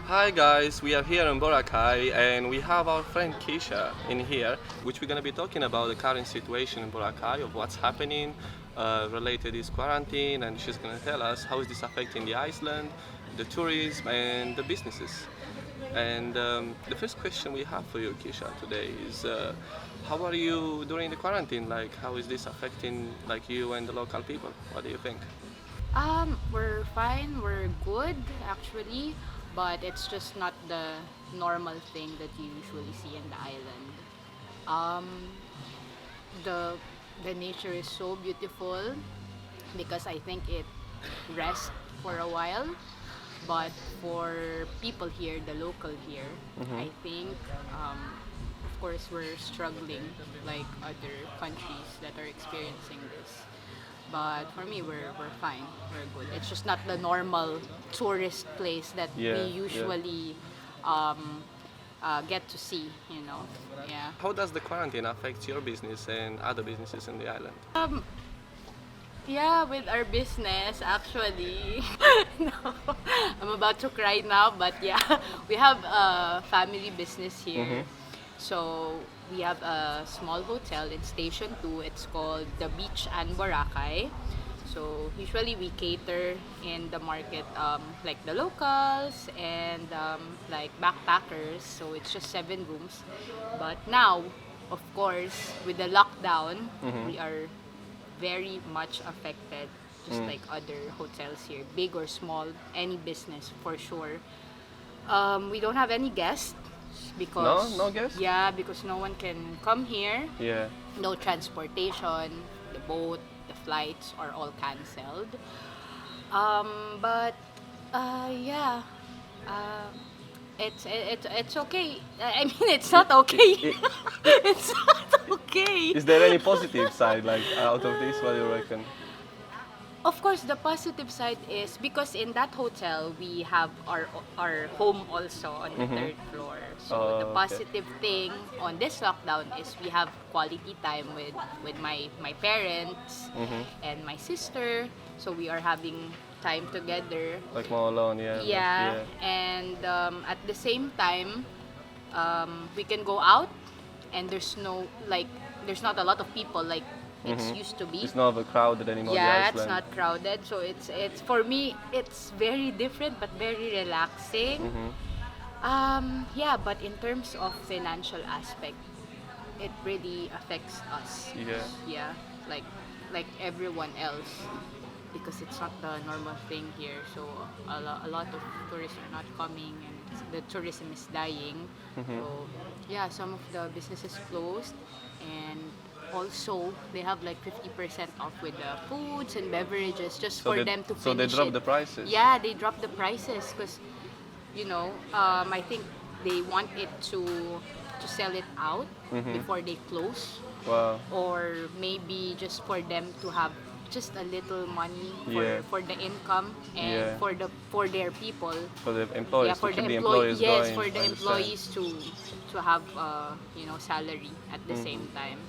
Hi guys, we are here in Boracay and we have our friend Keisha in here, which we're going to be talking about the current situation in Boracay of what's happening related to this quarantine, and she's going to tell us how is this affecting the island, the tourism and the businesses. And the first question we have for you, Keisha, today is how are you during the quarantine? Like, how is this affecting like you and the local people? What do you think? We're fine, we're good actually, but it's just not the normal thing that you usually see in the island. Um, the the nature is so beautiful because I think it rests for a while. But for people here, the local here, Mm-hmm. I think, of course, we're struggling like other countries that are experiencing this. But for me, we're fine. We're good. It's just not the normal tourist place that we Yeah, yeah. usually get to see. Yeah. How does the quarantine affect your business and other businesses in the island? Yeah, with our business, actually. No, I'm about to cry now, but yeah, we have a family business Mm-hmm. here. So we have a small hotel in Station 2. It's called The Beach and Boracay. So usually we cater in the market like the locals and like backpackers. So it's just 7 rooms. But now, of course, with the lockdown, Mm-hmm. we are very much affected, just like other hotels here, big or small, any business for sure. We don't have any guests No, because, no guess? yeah, because no one can come here. Yeah. No transportation, the boat, the flights are all cancelled. But yeah, uh, it's okay. I mean, it's not okay. I- It's not okay. Is there any positive side, like out of this? What do you reckon? Of course, the positive side is because in that hotel we have our home also on the Mm-hmm. third floor. So the Oh, okay. positive thing on this lockdown is we have quality time with my parents Mm-hmm. and my sister. So we are having time together. Like more alone, yeah. Like, Yeah, yeah. and at the same time, we can go out, and there's not a lot of people like it's Mm-hmm. used to be. It's not overcrowded anymore, the Yeah, it's Iceland. not crowded, so it's for me it's very different but very relaxing. Mm-hmm. Yeah, but in terms of financial aspect, it really affects us. Yeah. Yeah, like like everyone else, because it's not the normal thing here. So a lot of tourists are not coming, and the tourism is dying. Mm-hmm. So yeah, some of the businesses closed, and also they have like 50% off with the foods and beverages just So for they them to so they finish drop it. the prices. Yeah, they drop the prices because I think they want it to sell it out Mm-hmm. before they close, Wow. or maybe just for them to have just a little money Yeah. for the income and Yeah. for their people. For the Yeah, employees to for the keep the employee, employees yes, going. for the I understand. employees to have salary at the same Mm-hmm. time.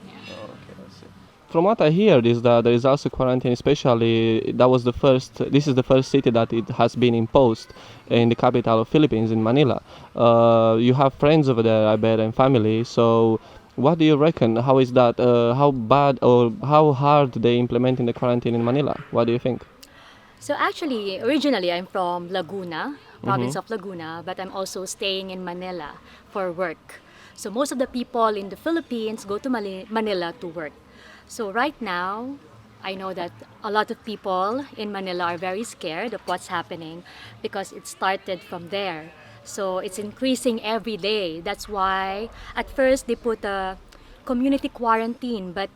Yeah. Oh, okay, I see. From what I hear is that there is also quarantine, especially that was the first. This is the first city that it has been imposed in the capital of Philippines, in Manila. You have friends over there, I bet, and family. So, what do you reckon? How is that? How bad or how hard they implementing the quarantine in Manila? What do you think? So actually, originally I'm from Laguna, Mm-hmm. province of Laguna, but I'm also staying in Manila for work. So most of the people in the Philippines go to Manila to work. So right now, I know that a lot of people in Manila are very scared of what's happening because it started from there. So it's increasing every day. That's why at first they put a community quarantine, but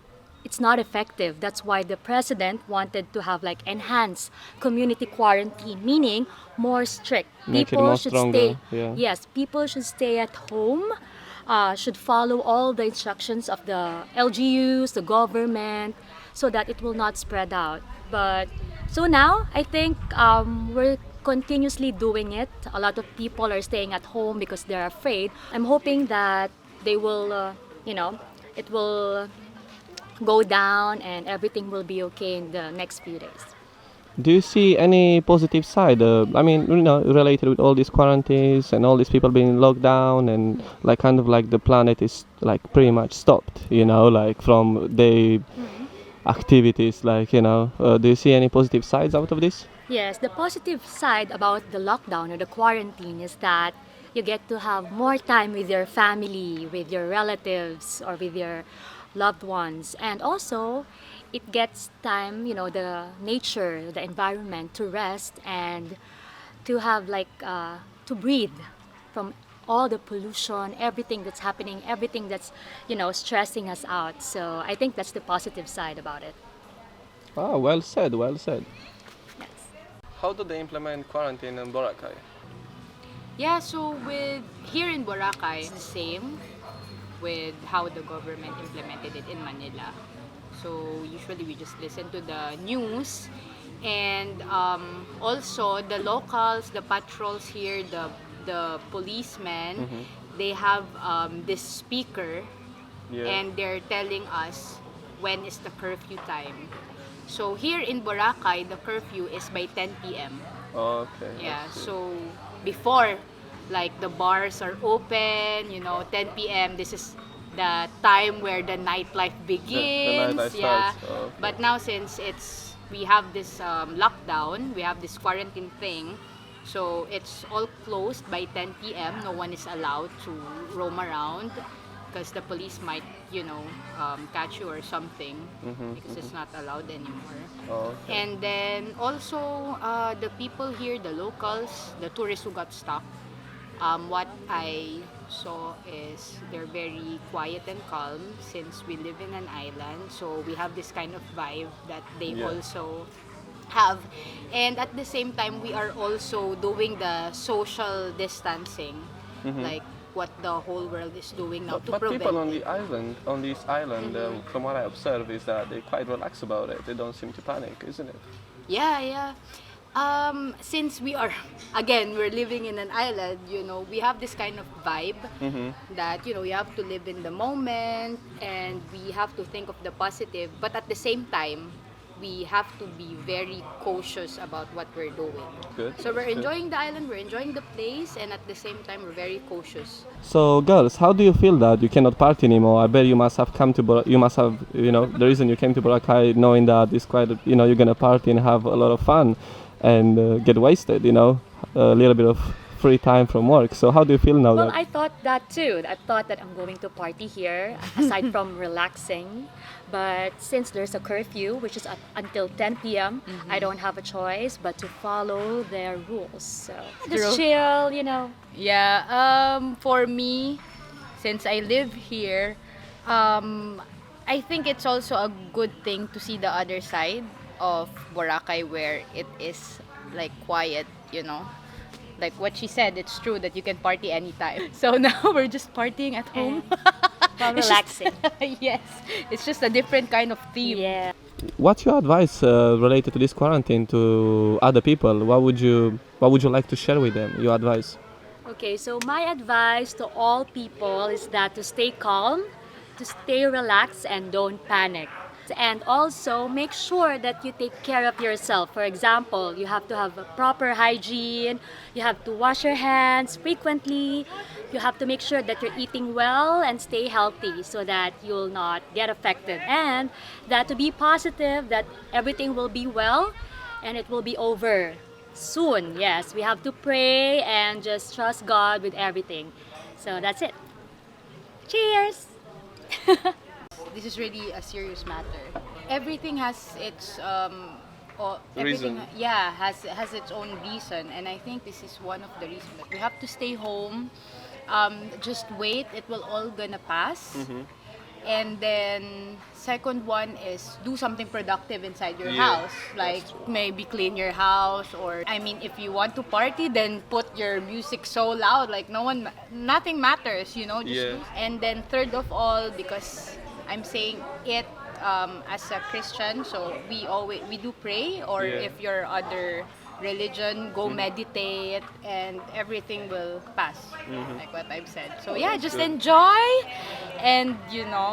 it's not effective. That's why the president wanted to have like enhanced community quarantine, meaning more strict. Make it People more should stay, stronger. Yeah. yes, people should stay at home, should follow all the instructions of the LGUs, the government, so that it will not spread out. But so now I think we're continuously doing it. A lot of people are staying at home because they're afraid. I'm hoping that they will, it will go down and everything will be okay in the next few days. Do you see any positive side? I mean, related with all these quarantines and all these people being locked down and like kind of like the planet is like pretty much stopped, like from the activities, like, do you see any positive sides out of this? Yes, the positive side about the lockdown or the quarantine is that you get to have more time with your family, with your relatives, or with your loved ones. And also, it gets time, the nature, the environment to rest and to have to breathe from all the pollution, everything that's happening, everything that's, stressing us out. So I think that's the positive side about it. Ah, well said, well said. Yes. How do they implement quarantine in Boracay? Yeah, so with here in Boracay, it's the same with how the government implemented it in Manila. So usually we just listen to the news, and also the locals, the patrols here, the policemen, they have this speaker, Yeah. and they're telling us when is the curfew time. So here in Boracay, the curfew is by 10 p.m. Okay. I Yeah, see. so before, like the bars are open, 10 p.m. This is the time where the nightlife begins. nightlife Yeah, starts. Oh, okay. but now since we have this lockdown, we have this quarantine thing, so it's all closed by 10 p.m. No one is allowed to roam around because the police might, catch you or something because it's not allowed anymore. Oh, okay. And then also the people here, the locals, the tourists who got stuck, what I saw is they're very quiet and calm since we live in an island. So we have this kind of vibe that they Yeah. also have. And at the same time, we are also doing the social distancing, like what the whole world is doing now to But prevent people on it. the island, from what I observe, is that they're quite relaxed about it. They don't seem to panic, isn't it? Yeah, yeah. Since we are, again, we're living in an island, we have this kind of vibe that, we have to live in the moment and we have to think of the positive. But at the same time, we have to be very cautious about what we're doing. Good. So we're Good. enjoying the island, we're enjoying the place, and at the same time, we're very cautious. So, girls, how do you feel that you cannot party anymore? I bet you must have come to you must have, the reason you came to Boracay knowing that it's quite, you're gonna party and have a lot of fun and get wasted, a little bit of free time from work. So, how do you feel now? Well, that I thought that too. I thought that I'm going to party here, aside from relaxing. But since there's a curfew, which is up until 10 p.m., I don't have a choice but to follow their rules. So just True. chill. Yeah, for me, since I live here, I think it's also a good thing to see the other side of Boracay where it is like quiet. Like what she said, it's true that you can party anytime. So now we're just partying at home. While It's just- relaxing. Yes, it's just a different kind of theme. Yeah. What's your advice related to this quarantine to other people? What would you like to share with them? Your advice. Okay, so my advice to all people is that to stay calm, to stay relaxed, and don't panic. And also make sure that you take care of yourself. For example, you have to have a proper hygiene, you have to wash your hands frequently, you have to make sure that you're eating well and stay healthy so that you'll not get affected. And that to be positive, that everything will be well and it will be over soon. Yes, we have to pray and just trust God with everything. So that's it. Cheers! This is really a serious matter. Everything has its Reason. has its own reason, and I think this is one of the reasons that we have to stay home. Just wait; it will all gonna pass. And then second one is do something productive inside your Yeah, house, like that's true. maybe clean your house, or I mean, if you want to party, then put your music so loud, like nothing matters, Just Yeah. and then third of all, because I'm saying it as a Christian, so we do pray, or Yeah. if you're other religion, go meditate, and everything will pass, like what I've said. So yeah, just good. enjoy, and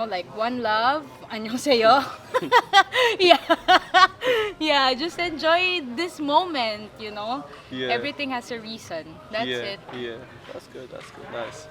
like one love, annyeonghaseyo. Yeah, yeah, just enjoy this moment. Yeah. Everything has a reason. That's yeah, it. yeah. That's good. That's good. Nice.